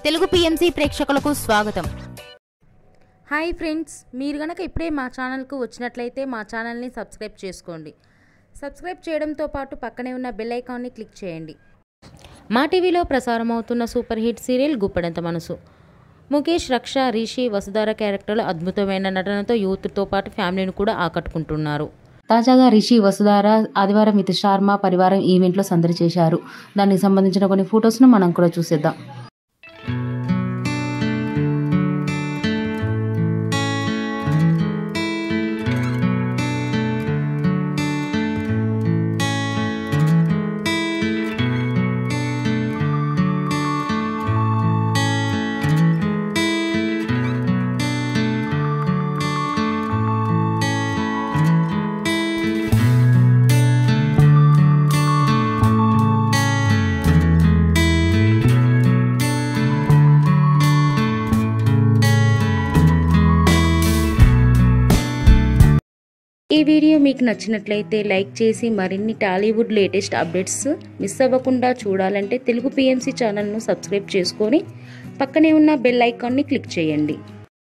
Telugu PMC ప్రేక్షకులకు స్వాగతం. Hi friends, మీరు గనక ఇప్పుడే మా ఛానల్కు వచ్చినట్లయితే మా ఛానల్ని సబ్స్క్రైబ్ చేసుకోండి. సబ్స్క్రైబ్ చేయడంతో పాటు పక్కనే ఉన్న బెల్ ఐకాన్ని క్లిక్ చేయండి. మా టీవీలో ప్రసారం అవుతున్న సూపర్ హిట్ సీరియల్ గుప్పెడంత మనసు. ముఖేష్, రక్ష, రిషి, వసుధార క్యారెక్టర్లు అద్భుతమైన నటనతో యూత్తో పాటు ఫ్యామిలీని కూడా ఆకట్టుకుంటున్నారు. తాజాగా రిషి, వసుధార ఆదివారం విత్ శర్మ పరివారం ఈవెంట్లో సందడి చేశారు. దానికి సంబంధించిన కొన్ని ఫొటోస్ను మనం కూడా చూసేద్దాం. ఈ వీడియో మీకు నచ్చినట్లయితే లైక్ చేసి మరిన్ని టాలీవుడ్ లేటెస్ట్ అప్డేట్స్ మిస్ అవ్వకుండా చూడాలంటే తెలుగు పిఎంసి ఛానల్ను సబ్స్క్రైబ్ చేసుకొని పక్కనే ఉన్న బెల్ ఐకాన్ని క్లిక్ చేయండి.